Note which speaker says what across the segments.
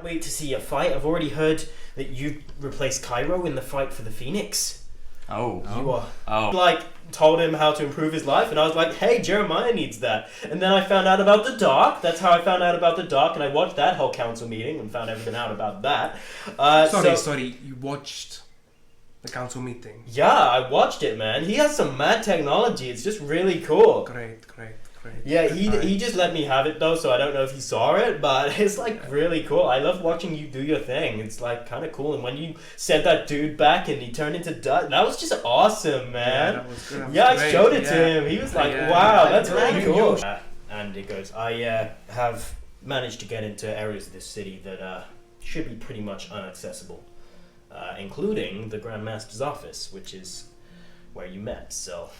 Speaker 1: wait to see a fight. I've already heard that you replaced Cairo in the fight for the Phoenix. You are told him how to improve his life, and I was like, hey, Jeremiah needs that. And then I found out about the Dark. That's how I found out about the Dark, and I watched that whole council meeting and found everything out about that.
Speaker 2: Sorry, you watched the council meeting?
Speaker 1: Yeah, I watched it, man. He has some mad technology. It's just really cool.
Speaker 2: Great.
Speaker 1: Yeah, he just let me have it though, so I don't know if he saw it, but it's like really cool. I love watching you do your thing. It's like kind of cool. And when you sent that dude back and he turned into dust, that was just awesome, man.
Speaker 2: Yeah, that was good.
Speaker 1: I showed it to him. He was like, wow, that's really cool. And it goes, I have managed to get into areas of this city that should be pretty much inaccessible, including the Grand Master's office, which is where you met. So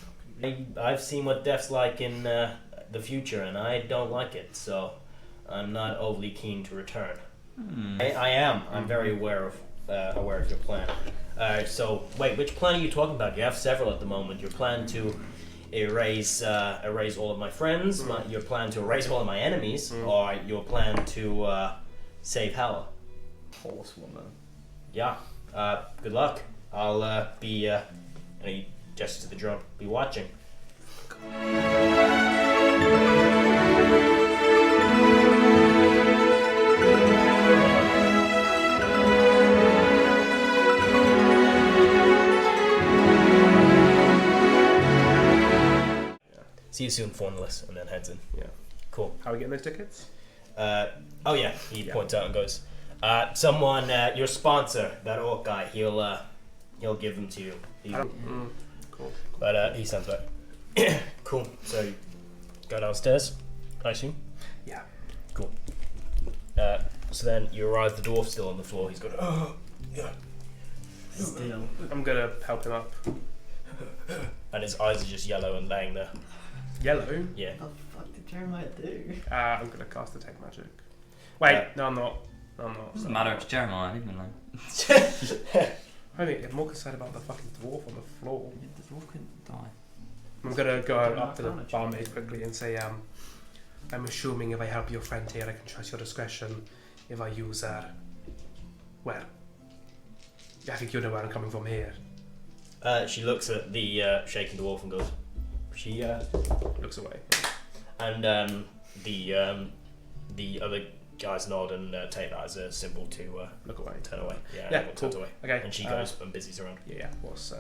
Speaker 1: I've seen what death's like in the future, and I don't like it, so I'm not overly keen to return. I am. I'm very aware of your plan. So wait, which plan are you talking about? You have several at the moment. Your plan to erase all of my friends, your plan to erase all of my enemies, or your plan to save Hela.
Speaker 3: Horsewoman.
Speaker 1: Yeah. Good luck. I'll be. And he gestures to the drum. Be watching. See you soon, Formless, and then heads in.
Speaker 2: Yeah.
Speaker 1: Cool.
Speaker 2: How are we getting those tickets?
Speaker 1: He points out and goes, someone, your sponsor, that orc guy, he'll give them to you.
Speaker 2: Cool.
Speaker 1: But he stands back. Cool. So you go downstairs, I assume?
Speaker 2: Yeah.
Speaker 1: Cool. So then you arrive, the dwarf's still on the floor. He's going, yeah.
Speaker 3: Still.
Speaker 2: I'm gonna help him up.
Speaker 1: And his eyes are just yellow and laying there.
Speaker 2: Yellow?
Speaker 1: Yeah.
Speaker 3: What the fuck did Jeremiah do?
Speaker 2: I'm gonna cast Detect Magic. Wait, no I'm not.
Speaker 4: Doesn't matter if it's Jeremiah, leave me alone.
Speaker 2: I think I'm more concerned about the fucking dwarf on the floor.
Speaker 4: The dwarf couldn't die.
Speaker 2: I'm gonna go up to the barmaid quickly and say, I'm assuming if I help your friend here, I can trust your discretion. If I use well, I think you know where I'm coming from here.
Speaker 1: She looks at the shaking dwarf and goes, she
Speaker 2: Looks away.
Speaker 1: And the other guys nod and take that as a symbol to
Speaker 2: Look away.
Speaker 1: turn away. Yeah,
Speaker 2: Yeah,
Speaker 1: everyone turns
Speaker 2: cool.
Speaker 1: away.
Speaker 2: Okay.
Speaker 1: And she goes and busies around.
Speaker 2: Yeah. What's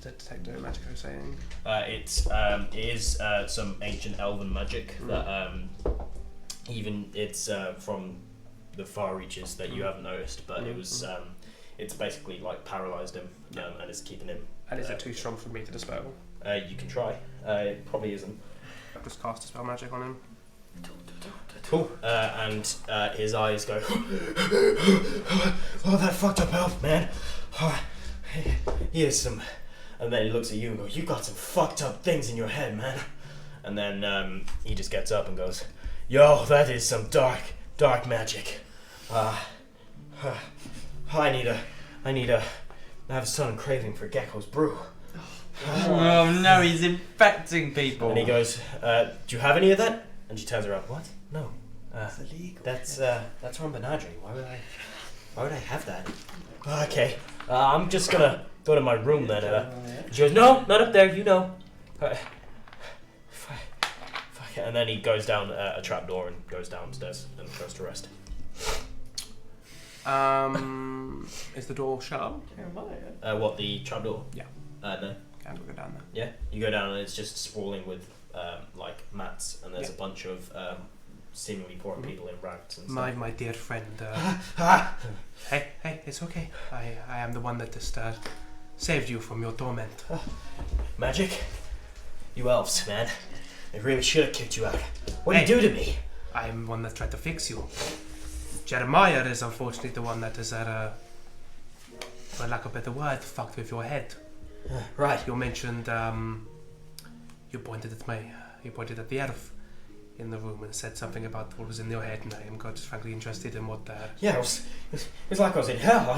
Speaker 2: the detector magic I was saying?
Speaker 1: It is some ancient elven magic that even it's from the far reaches that you haven't noticed, but it was it's basically like paralyzed him and it's keeping him.
Speaker 2: And is it too strong for me to dispel?
Speaker 1: You can try. It probably isn't.
Speaker 2: I'll just cast Dispel Magic on him.
Speaker 1: Cool. And his eyes go, oh, that fucked up elf, man. Oh, he has some. And then he looks at you and goes, you got some fucked up things in your head, man. And then he just gets up and goes, yo, that is some dark magic. I have a sudden craving for Gecko's brew.
Speaker 4: Oh no, he's infecting people.
Speaker 1: And he goes, do you have any of that? And she turns around, what? No.
Speaker 3: It's illegal.
Speaker 1: That's from Benadryl. Why would I have that? Okay. I'm just gonna go to my room then. She goes, no, not up there, you know. Fuck it. And then he goes down a trapdoor and goes downstairs and goes to rest.
Speaker 2: Is the door shut?
Speaker 3: Jeremiah.
Speaker 1: What, the trapdoor?
Speaker 2: Yeah.
Speaker 1: No.
Speaker 2: Can't go down there.
Speaker 1: Yeah, you go down and it's just sprawling with like mats, and there's a bunch of seemingly poor people in rags and stuff.
Speaker 2: My dear friend. Hey, it's okay. I am the one that just saved you from your torment.
Speaker 1: Magic? You elves, man. They really should have kicked you out. What did you do to me?
Speaker 2: I am the one that tried to fix you. Jeremiah is unfortunately the one that is, for lack of a better word, fucked with your head.
Speaker 1: Right.
Speaker 2: You mentioned, you pointed at the elf in the room and said something about what was in your head, and I am quite frankly interested in what
Speaker 1: Yeah, it was like I was in hell.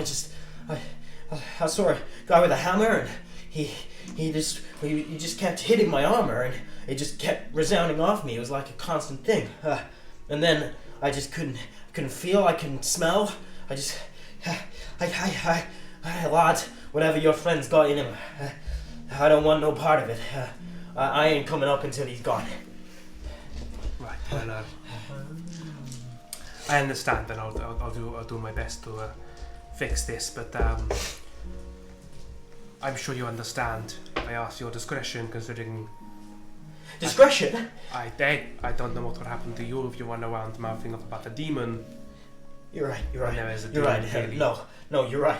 Speaker 1: I saw a guy with a hammer, and he just kept hitting my armor, and it just kept resounding off me. It was like a constant thing. And then I just couldn't feel. I couldn't smell. I just, lad, whatever your friend's got in him, I don't want no part of it. I ain't coming up until he's gone.
Speaker 2: Right. Well, I understand, and I'll do my best to fix this. But I'm sure you understand. I ask your discretion, considering.
Speaker 1: Discretion?
Speaker 2: I don't know what would happen to you if you run around mouthing off about a demon.
Speaker 1: You're right. You're
Speaker 2: When
Speaker 1: right.
Speaker 2: there is a
Speaker 1: You're
Speaker 2: demon,
Speaker 1: right.
Speaker 2: clearly.
Speaker 1: No, you're right.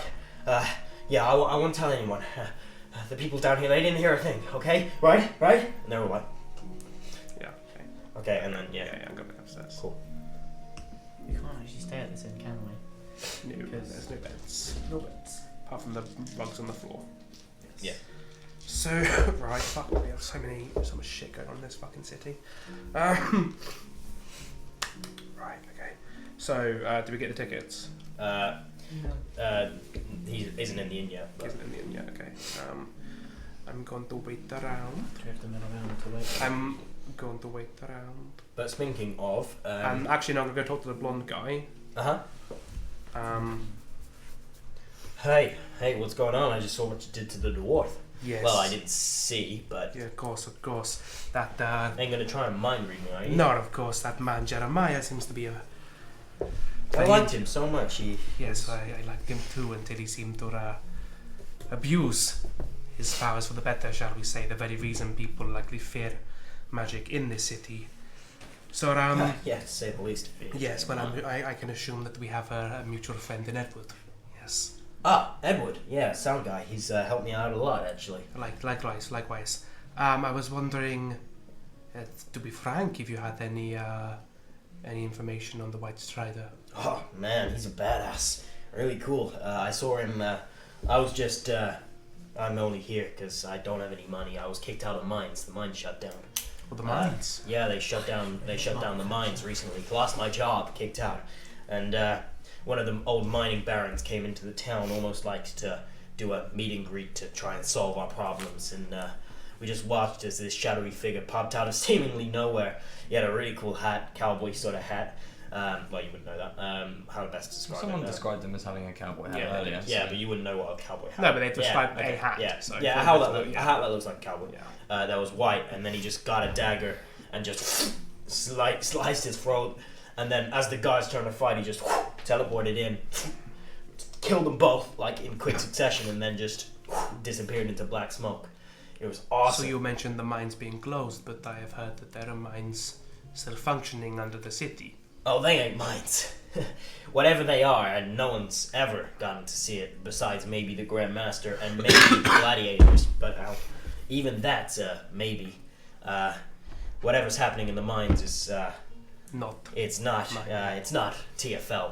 Speaker 1: Yeah, I won't tell anyone. The people down here, they didn't hear a thing. Okay, right? And they were like,
Speaker 2: Yeah. Okay.
Speaker 1: okay, and then
Speaker 2: Yeah. I'm going upstairs.
Speaker 1: cool.
Speaker 3: We can't actually stay at this inn, can we?
Speaker 2: No,
Speaker 3: Because-
Speaker 2: there's no beds.
Speaker 3: No beds.
Speaker 2: Apart from the rugs on the floor.
Speaker 1: Yeah.
Speaker 2: So, right, fuck, we have so much shit going on in this fucking city. Right, okay. So, do we get the tickets?
Speaker 1: He isn't in the inn yet. But
Speaker 2: Isn't in the end yet, okay. I'm going to wait around.
Speaker 3: Do we have to mill around to wait?
Speaker 2: I'm going to wait around.
Speaker 1: but speaking of,
Speaker 2: Actually, no, I'm going to go talk to the blonde guy.
Speaker 1: Hey, what's going on? I just saw what you did to the dwarf.
Speaker 2: Yes.
Speaker 1: Well, I didn't see, but
Speaker 2: Yeah, of course. That,
Speaker 1: ain't gonna try and mind read me, are you?
Speaker 2: no, of course, that man Jeremiah seems to be a...
Speaker 1: I liked him so much.
Speaker 2: Yes, I liked him too until he seemed to abuse his powers for the better, shall we say, the very reason people likely fear magic in this city. So,
Speaker 1: yeah, to say the least.
Speaker 2: yes, well, I can assume that we have a mutual friend in Edward. Yes.
Speaker 1: Ah, Edward. Yeah, sound guy. He's helped me out a lot, actually.
Speaker 2: Likewise. I was wondering, to be frank, if you had any information on the White Strider.
Speaker 1: Oh man, he's a badass. Really cool. I saw him. I was just. I'm only here because I don't have any money. I was kicked out of mines. The mines shut down.
Speaker 2: Well, the mines.
Speaker 1: Yeah, they shut down. They shut down the mines recently. Lost my job. Kicked out. And one of the old mining barons came into the town, almost like to do a meet and greet to try and solve our problems. And we just watched as this shadowy figure popped out of seemingly nowhere. He had a really cool hat, cowboy sort of hat. Well, you wouldn't know that. How to best describe
Speaker 5: Someone
Speaker 1: it?
Speaker 5: described them as having a cowboy hat
Speaker 2: Yeah,
Speaker 5: earlier.
Speaker 1: Yeah,
Speaker 5: so-
Speaker 1: but you wouldn't know what a cowboy hat.
Speaker 2: No, but they described
Speaker 1: okay,
Speaker 2: a hat.
Speaker 1: Yeah,
Speaker 2: So
Speaker 1: yeah,
Speaker 2: for
Speaker 1: how
Speaker 2: the-
Speaker 1: that a hat that looks like a cowboy.
Speaker 2: Yeah.
Speaker 1: That was white, and then he just got a dagger and just sliced his throat. And then, as the guys turned to fight, he just teleported in, killed them both like in quick succession, and then just disappeared into black smoke. It was awesome.
Speaker 2: So you mentioned the mines being closed, but I have heard that there are mines still functioning under the city.
Speaker 1: Oh, they ain't mines. Whatever they are, and no one's ever gotten to see it besides maybe the Grand Master and maybe the gladiators. But even that's maybe. Whatever's happening in the mines is
Speaker 2: Not.
Speaker 1: it's not Tiafell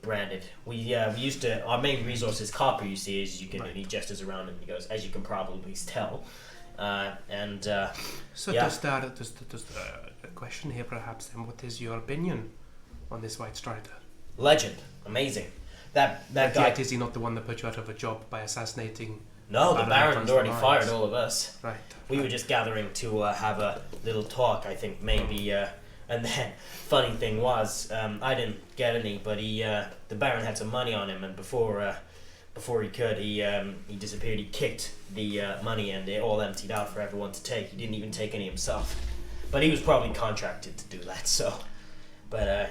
Speaker 1: branded. We used to, our main resource is copper. You see, as you can, and he gestures around and he goes, as you can probably tell,
Speaker 2: So
Speaker 1: yeah.
Speaker 2: does the question here perhaps then, what is your opinion on this White Strider?
Speaker 1: legend, amazing. That guy.
Speaker 2: Yet is he not the one that put you out of a job by assassinating?
Speaker 1: No, the
Speaker 2: Baron
Speaker 1: Baron
Speaker 2: comes
Speaker 1: had already
Speaker 2: to mind.
Speaker 1: fired all of us.
Speaker 2: Right.
Speaker 1: We were just gathering to have a little talk, I think, maybe. And then, funny thing was, I didn't get any, but the Baron had some money on him, and before he could, he disappeared. He kicked the money, and it all emptied out for everyone to take. He didn't even take any himself, but he was probably contracted to do that. So, but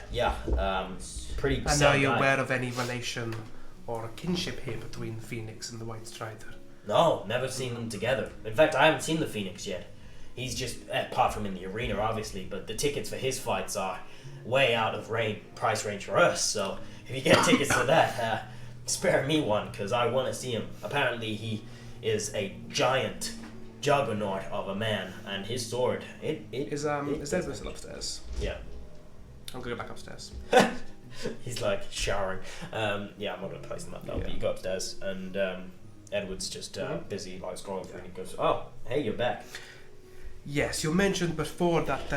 Speaker 1: pretty.
Speaker 2: And are
Speaker 1: sad
Speaker 2: you
Speaker 1: guy.
Speaker 2: aware of any relation or kinship here between Phoenix and the White Strider?
Speaker 1: No, never seen them together. In fact, I haven't seen the Phoenix yet. He's just, apart from in the arena, obviously, but the tickets for his fights are way out of price range for us. So if you get tickets to that, spare me one, because I want to see him. Apparently, he is a giant juggernaut of a man, and his sword,
Speaker 2: Is Desmond still upstairs?
Speaker 1: yeah.
Speaker 2: I'm gonna go back upstairs.
Speaker 1: He's like showering. I'm not gonna place him up though.
Speaker 2: Yeah.
Speaker 1: But you go upstairs, and Edward's just busy like scrolling through, and he goes, "Oh, hey, you're back."
Speaker 2: Yes, you mentioned before that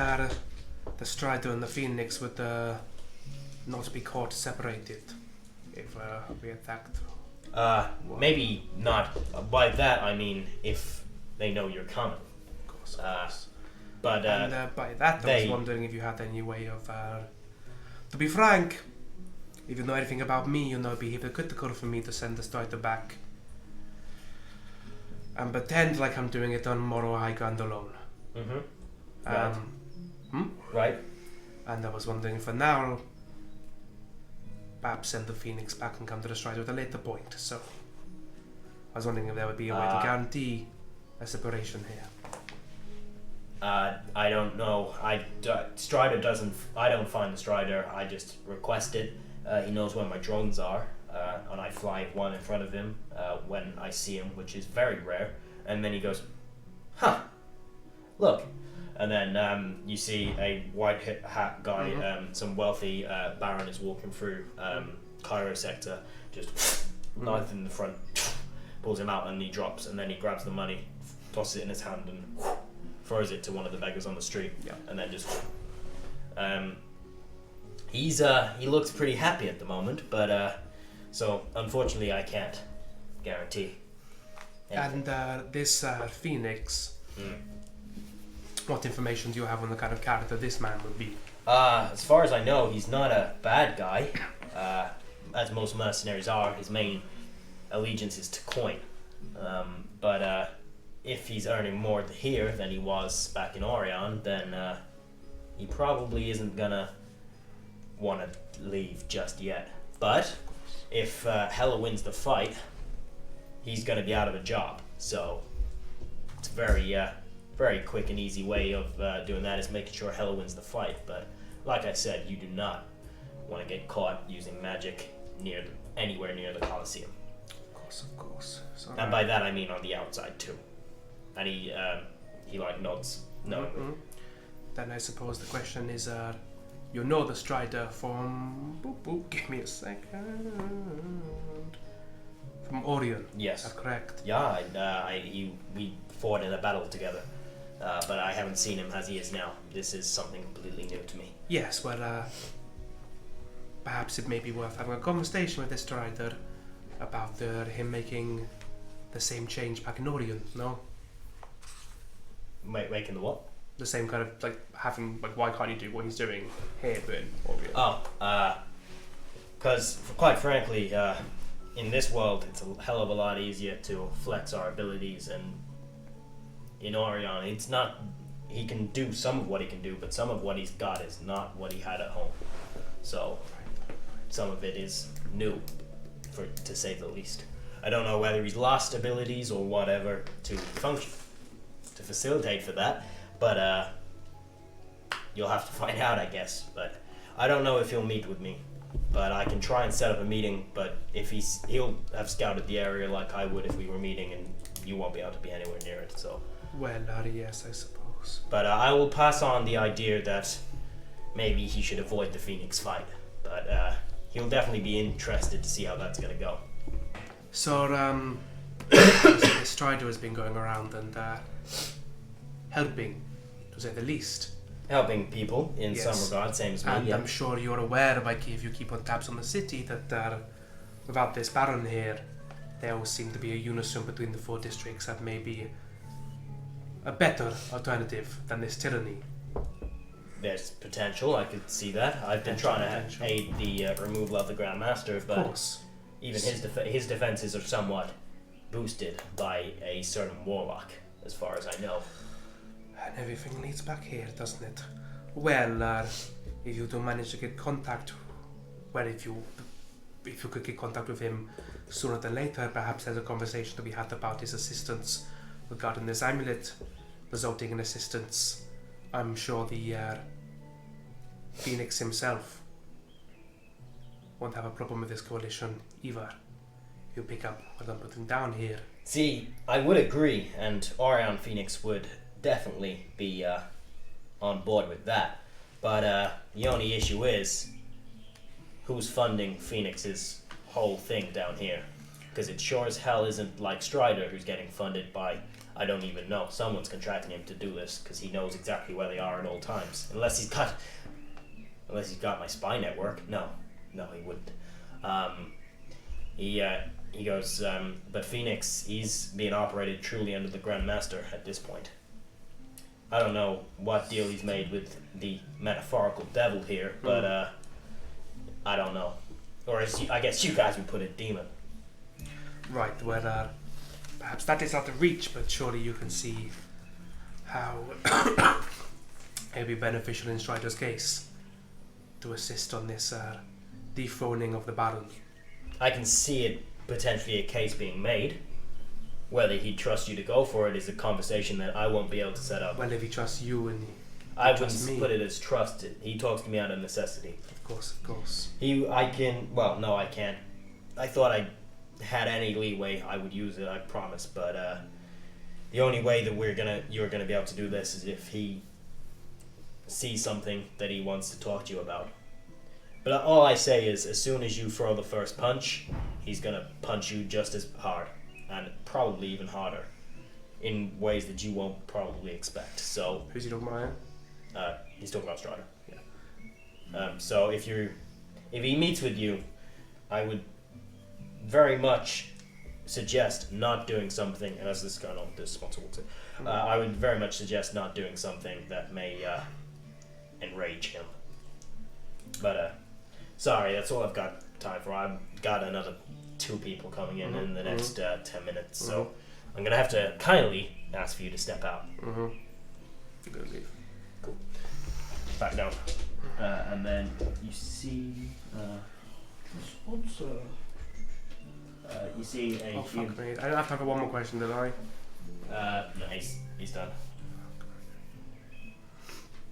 Speaker 2: the Strider and the Phoenix would not be caught separated if we attacked.
Speaker 1: Maybe not. By that I mean if they know you're coming.
Speaker 2: Of course.
Speaker 1: But
Speaker 2: And by that, I
Speaker 1: they-
Speaker 2: was wondering if you had any way of To be frank, if you know anything about me, you know it'd be hypocritical for me to send the Strider back and pretend like I'm doing it on moral high ground alone.
Speaker 1: Right. Right.
Speaker 2: And I was wondering for now, perhaps send the Phoenix back and come to the Strider at a later point. So I was wondering if there would be a way to guarantee a separation here.
Speaker 1: I don't know. Strider doesn't. I don't find the Strider. I just request it. He knows where my drones are, and I fly one in front of him when I see him, which is very rare. And then he goes, "Huh, look." And then you see a white hat guy, some wealthy baron is walking through Cairo sector, just knife in the front, pulls him out and he drops, and then he grabs the money, tosses it in his hand and throws it to one of the beggars on the street, and then just he looks pretty happy at the moment, but so unfortunately I can't guarantee anything.
Speaker 2: And this Phoenix, what information do you have on the kind of character this man would be?
Speaker 1: As far as I know, he's not a bad guy, as most mercenaries are. His main allegiance is to coin, but if he's earning more here than he was back in Orion, then he probably isn't gonna want to leave just yet. But if Hela wins the fight, he's gonna be out of a job. So it's very quick and easy way of doing that is making sure Hela wins the fight. But like I said, you do not want to get caught using magic anywhere near the Colosseum.
Speaker 2: Of course. Sorry.
Speaker 1: And by that I mean on the outside too. And he like nods. No.
Speaker 2: Then I suppose the question is, you know the Strider from... give me a second. From Orion.
Speaker 1: Yes.
Speaker 2: Is that correct?
Speaker 1: Yeah, we fought in a battle together. But I haven't seen him as he is now. This is something completely new to me.
Speaker 2: Yes, well, perhaps it may be worth having a conversation with this Strider about him making the same change back in Orion, no?
Speaker 1: Making the what?
Speaker 2: The same kind of, having, why can't he do what he's doing here but in Orion?
Speaker 1: Oh, because, quite frankly, in this world, it's a hell of a lot easier to flex our abilities, and in Orion, it's not... He can do some of what he can do, but some of what he's got is not what he had at home. So, some of it is new, to say the least. I don't know whether he's lost abilities or whatever to function, to facilitate for that, but you'll have to find out, I guess. But I don't know if he'll meet with me, but I can try and set up a meeting. But if he'll have scouted the area like I would if we were meeting, and you won't be able to be anywhere near it. So.
Speaker 2: Well, yes, I suppose.
Speaker 1: But I will pass on the idea that maybe he should avoid the Phoenix fight. But he'll definitely be interested to see how that's gonna go.
Speaker 2: So, the Strider has been going around and helping, to say the least.
Speaker 1: Helping people in some regard, same as me.
Speaker 2: And I'm sure you're aware, if you keep on tabs on the city, that without this Baron here, there will seem to be a unison between the 4 districts that may be a better alternative than this tyranny.
Speaker 1: There's potential, I could see that. I've been trying to aid the removal of the Grand Master, but
Speaker 2: of course.
Speaker 1: Even his defenses are somewhat boosted by a certain warlock, as far as I know.
Speaker 2: And everything leads back here, doesn't it? Well, if you do manage to get contact, if you could get contact with him sooner than later, perhaps there's a conversation to be had about his assistance regarding this amulet, resulting in assistance. I'm sure the Phoenix himself won't have a problem with this coalition either. You pick up what I'm putting down here.
Speaker 1: See, I would agree, and Orion Phoenix would definitely be on board with that. But the only issue is, who's funding Phoenix's whole thing down here? Because it sure as hell isn't like Strider, who's getting funded by, I don't even know. Someone's contracting him to do this, because he knows exactly where they are at all times. Unless he's got my spy network. No, he wouldn't. He goes, but Phoenix, he's being operated truly under the Grand Master at this point. I don't know what deal he's made with the metaphorical devil here, but I don't know. Or I guess you guys would put it demon.
Speaker 2: Right, well, perhaps that is out of reach, but surely you can see how it would be beneficial in Strider's case to assist on this dethroning of the Baron.
Speaker 1: I can see it potentially a case being made. Whether he'd trust you to go for it is a conversation that I won't be able to set up.
Speaker 2: Well, if he trusts you and
Speaker 1: I wouldn't put it as trusted. He talks to me out of necessity.
Speaker 2: Of course.
Speaker 1: I can't. I thought I had any leeway, I would use it, I promise, but the only way that you're gonna be able to do this is if he sees something that he wants to talk to you about. But all I say is, as soon as you throw the first punch, he's gonna punch you just as hard, and probably even harder, in ways that you won't probably expect. So
Speaker 2: who's he talking about?
Speaker 1: He's talking about Strider. Yeah. So if he meets with you, I would very much suggest not doing something, and as this is going on, this sponsor will too. I would very much suggest not doing something that may enrage him. But sorry, that's all I've got time for. I've got another 2 people coming in the next 10 minutes, so I'm gonna have to kindly ask for you to step out.
Speaker 2: Good leave.
Speaker 1: Cool. Back down, and then you see sponsor. You see a
Speaker 2: fuck me. I don't have time for one more question, did I?
Speaker 1: No, he's done.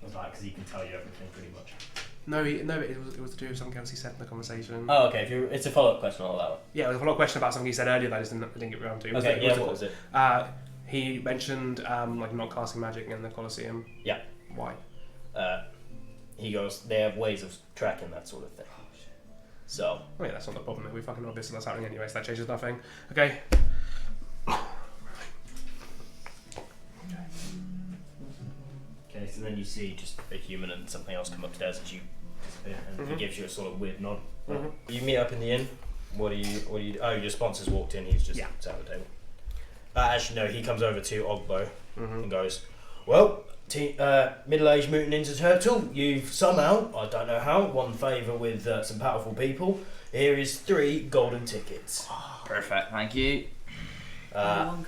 Speaker 1: That's right, because he can tell you everything pretty much.
Speaker 2: No, it was to do with something else he said in the conversation.
Speaker 1: Oh, okay. It's a follow-up question, I'll allow it.
Speaker 2: Yeah, it was a follow-up question about something he said earlier that I just didn't get around to.
Speaker 1: Okay, what was it?
Speaker 2: He mentioned like not casting magic in the Colosseum.
Speaker 1: Yeah.
Speaker 2: Why?
Speaker 1: He goes, they have ways of tracking that sort of thing. So.
Speaker 2: Oh yeah, that's not the problem. We fucking obviously that's happening anyway, so that changes nothing. Okay.
Speaker 1: Okay, so then you see just a human and something else come upstairs as you disappear, and he gives you a sort of weird nod. You meet up in the inn. What do you? Oh, your sponsor's walked in. He's just sat at the table. Actually, no. He comes over to Ogbo and goes, "Well, middle-aged mutant ninja turtle. You've somehow, I don't know how, won favour with some powerful people. Here is 3 golden tickets."
Speaker 4: Perfect, thank you.
Speaker 3: I'm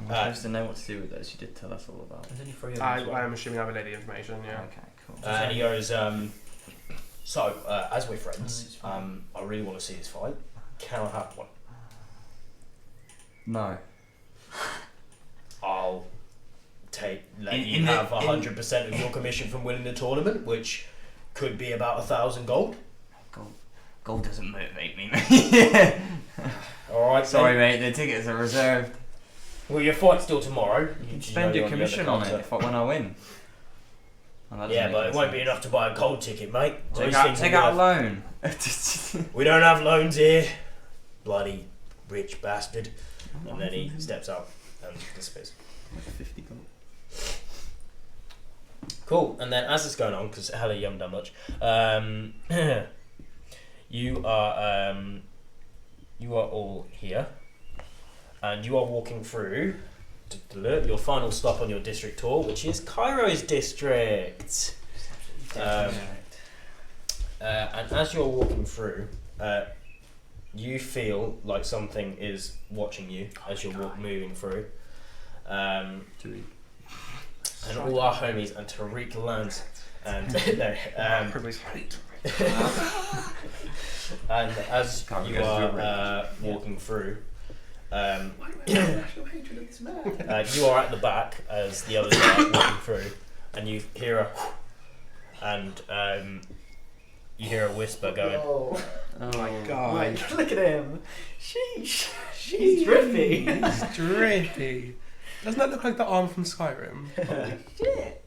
Speaker 4: supposed to know what to do with those. You did tell us all about.
Speaker 3: There's only 3 of them.
Speaker 2: I am assuming I relayed the information. Yeah.
Speaker 4: Okay, cool.
Speaker 1: And he goes, so as we're friends, I really want to see this fight. Can I have one?
Speaker 4: No.
Speaker 1: I'll let you have 100% of your commission from winning the tournament, which could be about 1,000 gold.
Speaker 4: Gold doesn't motivate me, mate.
Speaker 1: Alright.
Speaker 4: Sorry, mate, the tickets are reserved.
Speaker 1: Well, your fight's still tomorrow.
Speaker 4: You can spend your commission on it when I win.
Speaker 1: Yeah, but it won't be enough to buy a gold ticket, mate.
Speaker 4: Take out a loan.
Speaker 1: We don't have loans here. Bloody rich bastard. And then he steps out and disappears.
Speaker 4: 50 gold.
Speaker 1: Cool. And then as it's going on, because hell, you haven't done much, you are all here, and you are walking through your final stop on your district tour, which is Cairo's district. And as you're walking through, you feel like something is watching you as you're moving through. And all our homies and Tariq lands and and as you are walking through, you are at the back as the others are walking through, and you hear you hear a whisper going.
Speaker 3: Oh
Speaker 2: my god!
Speaker 3: Look at him. Sheesh. He's drippy.
Speaker 2: He's drippy. Doesn't that look like the arm from Skyrim?
Speaker 3: Holy shit.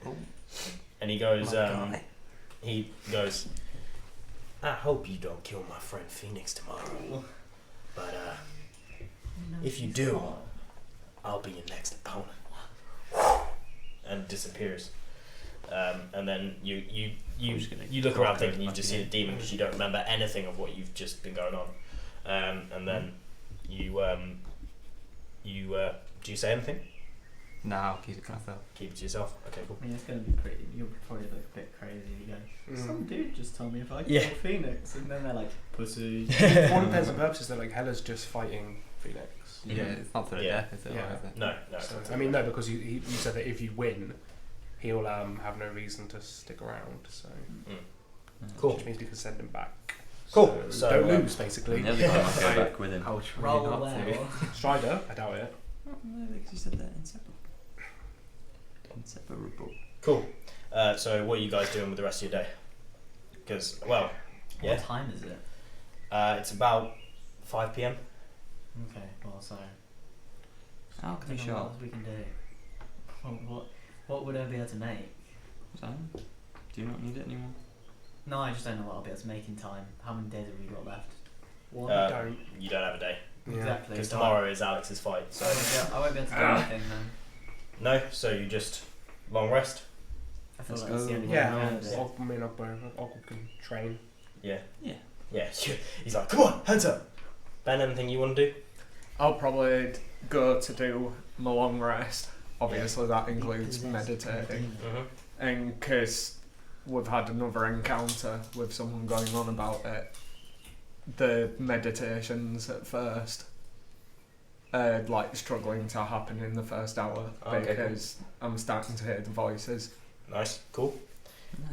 Speaker 1: And he goes, I hope you don't kill my friend Phoenix tomorrow. But if you do, I'll be your next opponent. And disappears. And then you look around thinking you just see the demon because you don't remember anything of what you've just been going on. And then you do you say anything?
Speaker 4: No, I'll keep it to myself.
Speaker 1: Keep it to yourself. Okay, cool.
Speaker 3: Yeah, it's gonna be pretty. You'll probably look a bit crazy. You go. Some dude just told me if I kill
Speaker 1: Yeah.
Speaker 3: Phoenix, and then they're like, pussy.
Speaker 2: For all intents and purposes, they're like Hela's just fighting Phoenix.
Speaker 4: Yeah, it's not to the
Speaker 1: Yeah.
Speaker 4: death, is it?
Speaker 2: Yeah.
Speaker 4: Or is it?
Speaker 1: No.
Speaker 2: So, I mean, no, because you said that if you win, he'll have no reason to stick around. So,
Speaker 1: Cool.
Speaker 2: which means we can send him back.
Speaker 1: Cool.
Speaker 2: So,
Speaker 1: So,
Speaker 2: don't lose, basically.
Speaker 4: The other guy might go back with him.
Speaker 3: I'll try
Speaker 4: Roll
Speaker 3: not
Speaker 4: well.
Speaker 3: to.
Speaker 2: Strider, I doubt it.
Speaker 4: Oh, no, because you said that inseparable. Inseparable.
Speaker 1: Cool. So what are you guys doing with the rest of your day? Because, well, yeah.
Speaker 3: What time is it?
Speaker 1: It's about 5 p.m.
Speaker 3: Okay, well, so.
Speaker 4: How
Speaker 3: I
Speaker 4: can
Speaker 3: don't
Speaker 4: you
Speaker 3: know what
Speaker 4: shop?
Speaker 3: else we can do. What would I be able to make?
Speaker 4: So, do you not need it anymore?
Speaker 3: No, I just don't know what I'll be able to make in time. How many days have we got left? One.
Speaker 2: Don't.
Speaker 1: You don't have a day.
Speaker 2: Yeah.
Speaker 3: Exactly.
Speaker 1: Because
Speaker 3: so
Speaker 1: tomorrow is Alex's fight. So
Speaker 3: I won't be able to do anything then.
Speaker 1: no. So you just long rest.
Speaker 3: I feel
Speaker 4: Let's
Speaker 3: like that's the
Speaker 4: go.
Speaker 3: only way
Speaker 2: Yeah,
Speaker 3: around it.
Speaker 2: Ogg can train.
Speaker 1: Yeah.
Speaker 4: Yeah.
Speaker 1: Yeah. He's like, come on, hands up. Ben, anything you want to do?
Speaker 5: I'll probably go to do my long rest. Obviously, that includes meditating. And because we've had another encounter with someone going on about it, the meditations at first are like struggling to happen in the first hour because I'm starting to hear the voices.
Speaker 1: Nice. Cool.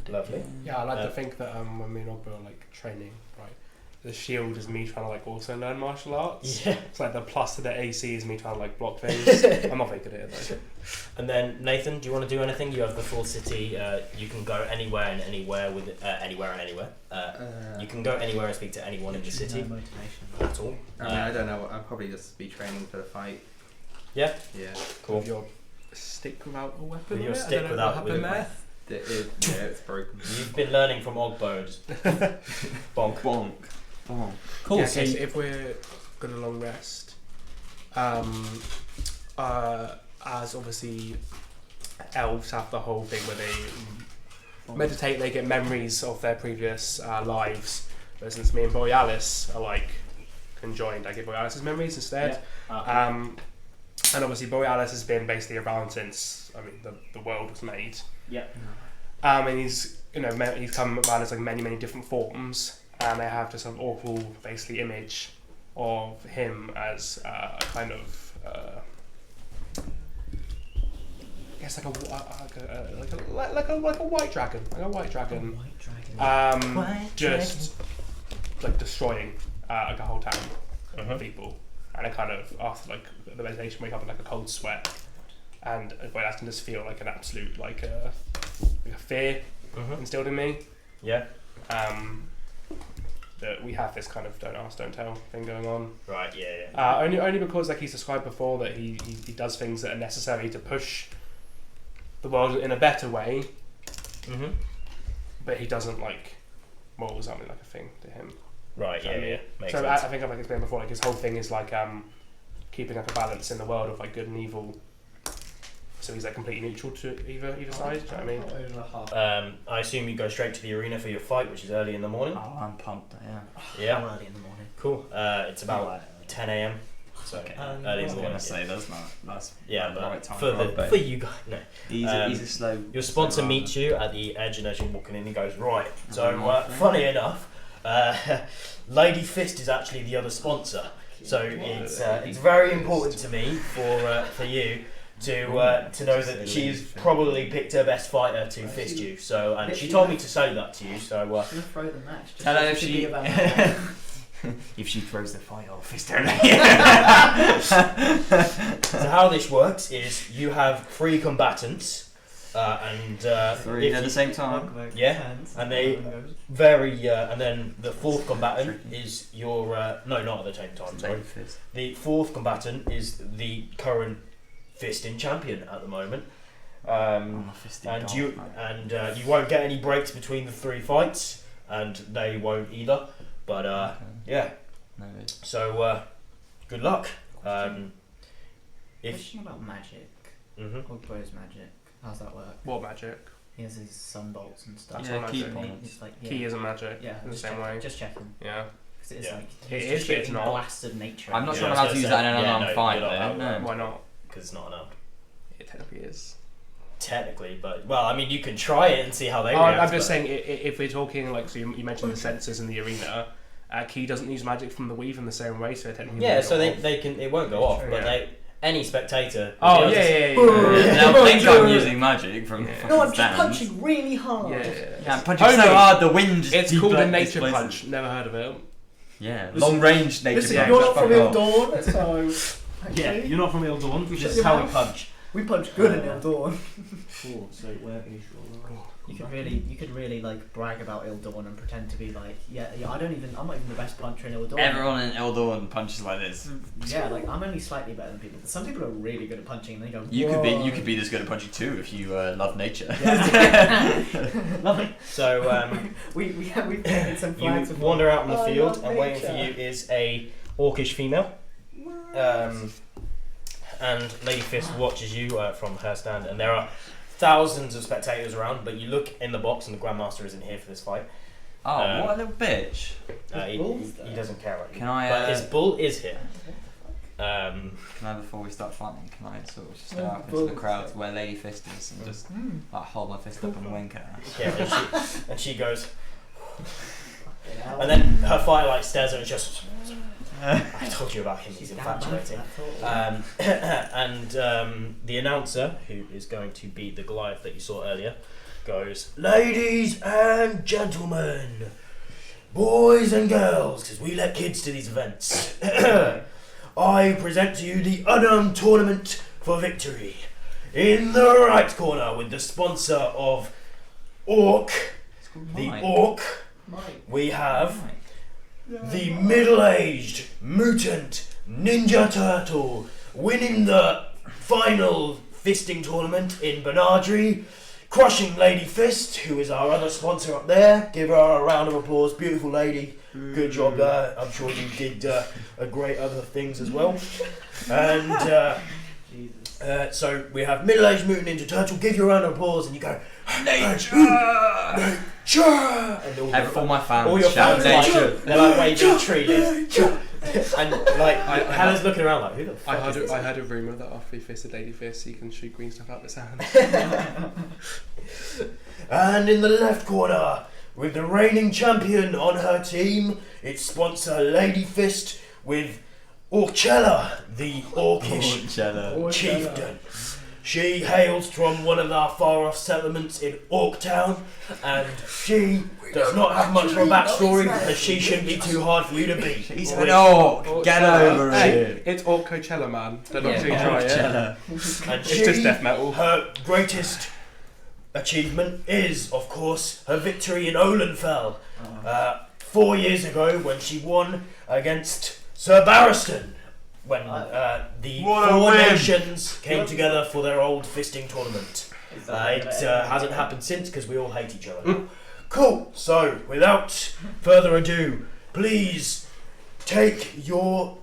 Speaker 1: Lovely.
Speaker 2: Yeah, I like to think that when me and Ogg are like training, right, the shield is me trying to like also learn martial arts.
Speaker 1: Yeah.
Speaker 2: It's like the plus to the AC is me trying to like block things. I'm not very good at it though.
Speaker 1: And then Nathan, do you want to do anything? You have the full city. You can go anywhere and anywhere with anywhere and anywhere. You can go anywhere and speak to anyone in the city
Speaker 3: No motivation.
Speaker 1: at all.
Speaker 6: I mean, I don't know. I'll probably just be training for the fight.
Speaker 1: Yeah.
Speaker 6: Yeah.
Speaker 1: Cool.
Speaker 2: With your stick without a weapon.
Speaker 1: With
Speaker 2: on
Speaker 1: your
Speaker 2: it?
Speaker 1: stick
Speaker 2: I don't know
Speaker 1: without-
Speaker 2: what happened
Speaker 1: with
Speaker 2: there.
Speaker 6: Yeah, it's broken.
Speaker 1: You've been learning from Ogbo. Just bonk.
Speaker 4: Bonk. Bonk.
Speaker 3: Cool.
Speaker 2: Yeah,
Speaker 3: So
Speaker 2: okay, so if we're gonna long rest, as obviously elves have the whole thing where they meditate, they get memories of their previous lives. But since me and Borealis are like conjoined, I get Borealis' memories instead. And obviously Borealis has been basically around since the world was made.
Speaker 3: Yeah.
Speaker 2: And he's he's come around as like many different forms, and they have this sort of awful basically image of him as a kind of I guess like a white dragon,
Speaker 3: White dragon.
Speaker 2: just like destroying like a whole town of people, and I kind of after like the meditation wake up in like a cold sweat, and I can just feel like an absolute like a fear instilled in me.
Speaker 1: Yeah.
Speaker 2: That we have this kind of don't ask, don't tell thing going on.
Speaker 1: Right. Yeah.
Speaker 2: Only because like he's described before that he does things that are necessary to push the world in a better way. But he doesn't like morals aren't really like a thing to him.
Speaker 1: Right. Yeah. Makes
Speaker 2: So
Speaker 1: sense.
Speaker 2: I think I've like explained before, like his whole thing is like keeping up a balance in the world of like good and evil. So he's like completely neutral to either side. Do you know what I mean?
Speaker 1: I assume you go straight to the arena for your fight, which is early in the morning.
Speaker 3: Oh, I'm pumped. I am.
Speaker 1: Yeah.
Speaker 3: How early in the morning?
Speaker 1: Cool. It's about 10 a.m. So early in
Speaker 4: I
Speaker 1: the
Speaker 4: was
Speaker 1: morning.
Speaker 4: going to say that's
Speaker 1: Yeah,
Speaker 4: the
Speaker 1: but
Speaker 4: right time
Speaker 1: for you guys, no.
Speaker 4: He's a slow.
Speaker 1: Your sponsor
Speaker 4: slow
Speaker 1: meets you at the edge, and as you're walking in, he goes, right. So, funny enough, Lady Fist is actually the other sponsor. So it's very important to me for you to know that she's probably picked her best fighter to fist you. So, and she told me to say that to you. So,
Speaker 3: Should have thrown the match. Just
Speaker 4: Tell her if
Speaker 3: to
Speaker 4: she
Speaker 3: be about
Speaker 4: if she throws the fight, I'll fist her.
Speaker 1: So how this works is you have 3 combatants, and
Speaker 4: 3
Speaker 1: if
Speaker 4: at
Speaker 1: you-
Speaker 4: the same time.
Speaker 1: Yeah, and they vary, and then the 4th combatant is your no, not at the same time. Sorry,
Speaker 4: Fist.
Speaker 1: the 4th combatant is the current fisting champion at the moment, and you won't get any breaks between the 3 fights, and they won't either. But yeah,
Speaker 4: No, it's
Speaker 1: so good luck. If
Speaker 3: Question about magic. Ogbo's magic. How's that work?
Speaker 2: What magic?
Speaker 3: He has his sunbolts and stuff.
Speaker 2: That's
Speaker 4: yeah,
Speaker 2: what
Speaker 4: key
Speaker 2: magic.
Speaker 4: points.
Speaker 3: It's like
Speaker 2: Key isn't magic
Speaker 3: yeah,
Speaker 2: in the
Speaker 3: just
Speaker 2: same
Speaker 3: check,
Speaker 2: way.
Speaker 3: Just checking.
Speaker 2: Yeah.
Speaker 3: Because it's
Speaker 1: Yeah.
Speaker 3: like
Speaker 2: It
Speaker 3: he's
Speaker 2: is,
Speaker 3: just
Speaker 2: but it's
Speaker 3: getting
Speaker 2: not.
Speaker 3: blasted nature.
Speaker 4: I'm not
Speaker 1: Yeah,
Speaker 4: sure
Speaker 1: I
Speaker 4: I'm
Speaker 1: was
Speaker 4: allowed to
Speaker 1: gonna
Speaker 4: use
Speaker 1: say,
Speaker 4: that in an
Speaker 1: yeah,
Speaker 4: unarmed
Speaker 1: no,
Speaker 4: fight
Speaker 1: you're not
Speaker 4: though.
Speaker 1: allowed.
Speaker 4: No.
Speaker 2: Why not?
Speaker 1: because it's not allowed.
Speaker 2: It technically is.
Speaker 1: Technically, but well, I mean, you can try it and see how they
Speaker 2: Oh,
Speaker 1: react.
Speaker 2: I'm just saying, if we're talking like, so you mentioned the sensors in the arena. Key doesn't use magic from the weave in the same way, so technically.
Speaker 1: Yeah, so they can. It won't go off,
Speaker 2: True,
Speaker 1: but
Speaker 2: yeah.
Speaker 1: any spectator.
Speaker 2: Oh
Speaker 1: will
Speaker 2: yeah,
Speaker 1: be
Speaker 2: yeah,
Speaker 1: able to-
Speaker 2: yeah.
Speaker 4: They'll think I'm using magic from
Speaker 2: Yeah.
Speaker 4: fucking
Speaker 3: No, I'm just
Speaker 4: stands.
Speaker 3: punching really hard.
Speaker 4: Yeah, I'm punching so
Speaker 2: Homie,
Speaker 4: hard the wind just
Speaker 2: It's called a nature
Speaker 4: displaces.
Speaker 2: punch. Never heard of it.
Speaker 4: Yeah,
Speaker 3: Listen-
Speaker 4: long range nature
Speaker 3: Listen,
Speaker 4: punch.
Speaker 3: you're not
Speaker 4: fuck
Speaker 3: from Il
Speaker 4: off.
Speaker 3: Dawn, so
Speaker 1: Yeah, you're not from Il Dawn. This
Speaker 3: Shut
Speaker 1: is
Speaker 3: your
Speaker 1: how we
Speaker 3: mouth.
Speaker 1: punch.
Speaker 3: we punch good in Il Dawn.
Speaker 1: Cool. So where is your
Speaker 3: You could really like brag about Il Dawn and pretend to be like, yeah, I'm not even the best puncher in Il Dawn.
Speaker 4: Everyone in Eldorn punches like this.
Speaker 3: Yeah, like I'm only slightly better than people. But some people are really good at punching, and they go.
Speaker 4: You
Speaker 3: "Whoa."
Speaker 4: could be this good at punching too if you love nature.
Speaker 3: Lovely.
Speaker 1: So
Speaker 3: We've painted some flags.
Speaker 1: you
Speaker 3: of
Speaker 1: wander out in the
Speaker 3: I
Speaker 1: field,
Speaker 3: love
Speaker 1: and waiting for
Speaker 3: nature.
Speaker 1: you is a orcish female. And Lady Fist watches you from her stand, and there are thousands of spectators around, but you look in the box and the Grandmaster isn't here for this fight.
Speaker 4: Oh, what a little bitch.
Speaker 1: He doesn't care about you.
Speaker 4: Can I,
Speaker 1: but his bull is here.
Speaker 4: Can I, before we start fighting, can I sort of just step out into
Speaker 3: bull
Speaker 4: the
Speaker 3: is
Speaker 4: crowd
Speaker 3: there.
Speaker 4: where Lady Fist is and just like hold my fist up and wink at her?
Speaker 1: Yeah, and she goes, and then her firelight stares at her and just. I told you about him, he's infatuating. And the announcer, who is going to be the Goliath that you saw earlier, goes, "Ladies and gentlemen, boys and girls, because we let kids to these events, I present to you the Unarmed Tournament for Victory. In the right corner, with the sponsor of Orc, the Orc, we have the middle-aged mutant ninja turtle winning the final fisting tournament in Benadry, crushing Lady Fist, who is our other sponsor up there. Give her a round of applause. Beautiful lady. Good job there. I'm sure you did a great other things as well. And so we have middle-aged mutant ninja turtle. Give you a round of applause, and you go nature, nature, and
Speaker 4: All my fans
Speaker 1: all your
Speaker 4: shout
Speaker 1: fans
Speaker 4: nature.
Speaker 1: they're like waving tree leaves. And like Hannah's looking around like, who the fuck is this?
Speaker 2: I heard a rumour that after he fisted Lady Fist, he can shoot green stuff out of his hand.
Speaker 1: And in the left corner, with the reigning champion on her team, it's sponsor Lady Fist with Orchella, the orcish chieftain. She hails from one of our far-off settlements in Orktown, and she does not have much of a backstory, as she shouldn't be too hard for you to beat.
Speaker 4: He's an orc. Get over
Speaker 2: Hey,
Speaker 4: it.
Speaker 2: it's Orc Coachella, man. Don't
Speaker 1: Yeah,
Speaker 2: too try it.
Speaker 4: Coachella.
Speaker 1: And
Speaker 2: It's just death metal.
Speaker 1: her greatest achievement is, of course, her victory in Olenfell 4 years ago when she won against Sir Barristan. When the
Speaker 4: What a
Speaker 1: four
Speaker 4: win.
Speaker 1: nations came together for their old fisting tournament. It hasn't happened since because we all hate each other. Cool, so without further ado, please take your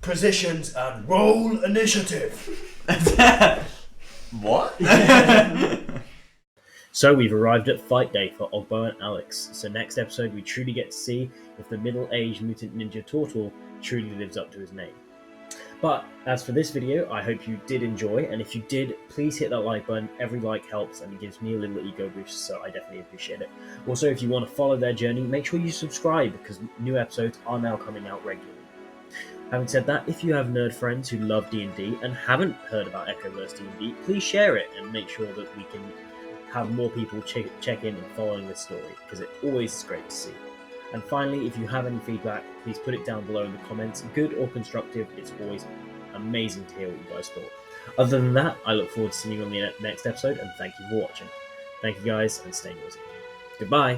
Speaker 1: positions and roll initiative.
Speaker 4: What?
Speaker 1: So we've arrived at fight day for Ogbo and Alex. So next episode we truly get to see if the middle-aged mutant ninja turtle truly lives up to his name. But as for this video, I hope you did enjoy, and if you did, please hit that like button. Every like helps and it gives me a little ego boost, so I definitely appreciate it. Also, if you want to follow their journey, make sure you subscribe because new episodes are now coming out regularly. Having said that, if you have nerd friends who love D&D and haven't heard about Echoverse D&D, please share it and make sure that we can have more people check in and following this story, because it always is great to see. And finally, if you have any feedback, please put it down below in the comments, good or constructive. It's always amazing to hear what you guys thought. Other than that, I look forward to seeing you on the next episode, and thank you for watching. Thank you guys, and stay noisy. Goodbye!